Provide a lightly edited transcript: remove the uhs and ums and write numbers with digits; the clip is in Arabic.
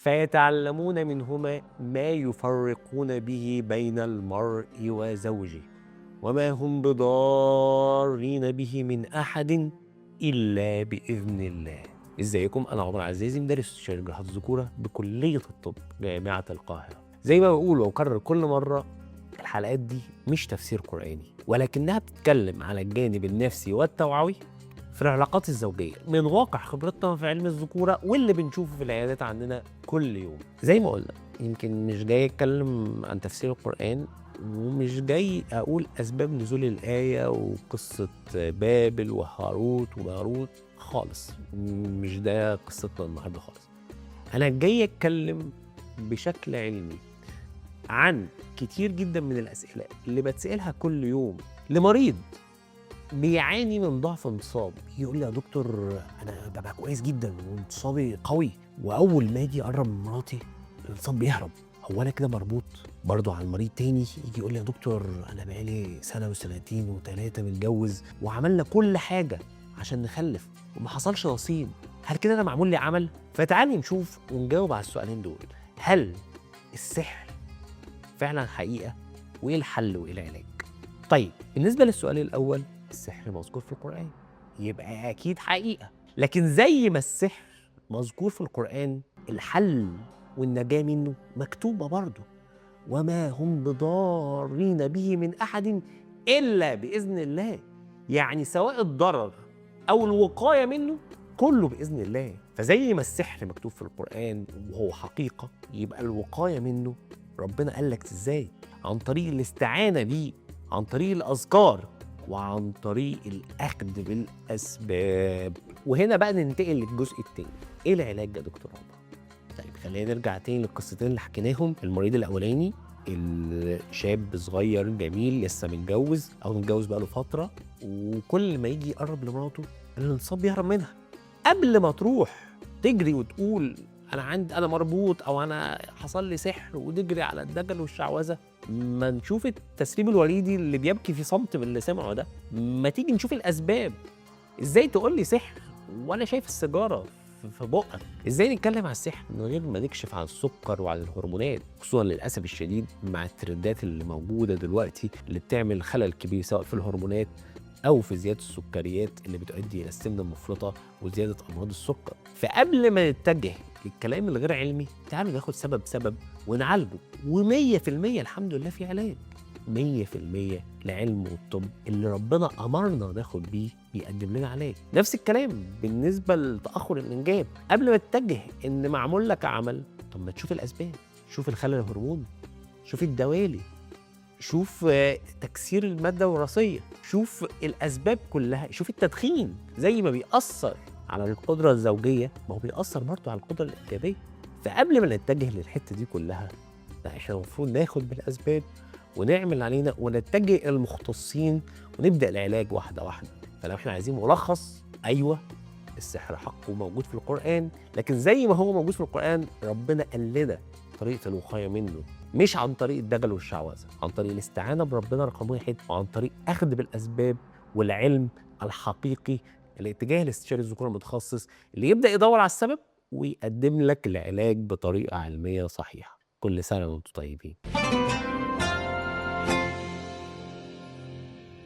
فيتعلمون منهما ما يفرقون به بين المرء وزوجه وما هم بضارين به من أحد إلا بإذن الله. ازيكم؟ أنا عمر عزيزي، مدرس استشاري جراحات الذكورة بكلية الطب جامعة القاهرة. زي ما بقول وأكرر كل مرة، الحلقات دي مش تفسير قرآني، ولكنها بتتكلم على الجانب النفسي والتوعوي في العلاقات الزوجية من واقع خبرتنا في علم الذكورة واللي بنشوفه في العيادات عندنا كل يوم. زي ما قلنا، يمكن مش جاي أتكلم عن تفسير القرآن، ومش جاي أقول أسباب نزول الآية وقصة بابل وهاروت وماروت خالص، مش ده قصتنا النهاردة خالص. أنا جاي أتكلم بشكل علمي عن كتير جدا من الأسئلة اللي بتسألها كل يوم لمريض بيعاني من ضعف انتصاب. يقول لي يا دكتور أنا ببقى كويس جدا وانتصابي قوي، وأول ما أجي أقرب من مراتي الانتصاب بيهرب. هو أنا كده مربوط؟ برضه على المريض تاني يجي يقول لي يا دكتور أنا بقالي سنة وسنتين وثلاثة متجوز وعملنا كل حاجة عشان نخلف وما حصلش نصيب، هل كده أنا معمول لي عمل؟ فتعالوا نشوف ونجاوب على السؤالين دول. هل السحر فعلا حقيقة؟ وإيه الحل وإيه العلاج؟ طيب بالنسبة للسؤال الأول، السحر مذكور في القرآن يبقى أكيد حقيقة، لكن زي ما السحر مذكور في القرآن، الحل والنجاة منه مكتوبة برضه. وما هم بضارين به من أحد إلا بإذن الله. يعني سواء الضرر أو الوقاية منه كله بإذن الله. فزي ما السحر مكتوب في القرآن وهو حقيقة، يبقى الوقاية منه ربنا قال لك إزاي؟ عن طريق الاستعانة بيه، عن طريق الأذكار، وعن طريق الأخذ بالأسباب. وهنا بقى ننتقل للجزء التاني، إيه العلاج يا دكتور عمر؟ طيب خلينا نرجع تاني للقصتين اللي حكيناهم. المريض الأولاني الشاب صغير جميل لسه متجوز أو متجوز بقاله فترة، وكل ما يجي يقرب لمراته الانتصاب بيهرب منها. قبل ما تروح تجري وتقول أنا مربوط أو أنا حصل لي سحر وتجري على الدجل والشعوذة، ما نشوف التسريب الوريدي اللي بيبكي في صمت باللي سمعه ده. ما تيجي نشوف الأسباب. إزاي تقول لي سحر وأنا شايف السيجارة في بقك؟ ازاي نتكلم على السحر من غير ما نكشف عن السكر وعن الهرمونات، خصوصا للاسف الشديد مع الترندات اللي موجوده دلوقتي اللي بتعمل خلل كبير سواء في الهرمونات او في زياده السكريات اللي بتؤدي الى السمنه المفرطه وزياده امراض السكر. فقبل ما نتجه للكلام الغير علمي، تعالوا ناخد سبب ونعالجه. و100% الحمد لله في علاج، 100% العلم والطب اللي ربنا أمرنا ناخد بيه بيقدم لنا علاج. نفس الكلام بالنسبة لتأخر الإنجاب. قبل ما تتجه إن معمول لك عمل، طب ما تشوف الأسباب، شوف الخلل الهرموني، شوف الدوالي، شوف تكسير المادة الوراثية، شوف الأسباب كلها، شوف التدخين زي ما بيأثر على القدرة الزوجية ما هو بيأثر برضه على القدرة الإنجابية. فقبل ما نتجه للحتة دي كلها، احنا المفروض ناخد بالأسباب ونعمل علينا ونتجه الى المختصين ونبدا العلاج واحده واحده. فلو احنا عايزين ملخص، ايوه السحر حق وموجود في القران، لكن زي ما هو موجود في القران ربنا قال لنا طريقه الوقايه منه، مش عن طريق الدجل والشعوذه، عن طريق الاستعانه بربنا رقم واحد، وعن طريق اخذ بالاسباب والعلم الحقيقي. الاتجاه الاستشاري الذكوري المتخصص اللي يبدا يدور على السبب ويقدم لك العلاج بطريقه علميه صحيحه. كل سنه وانتم طيبين.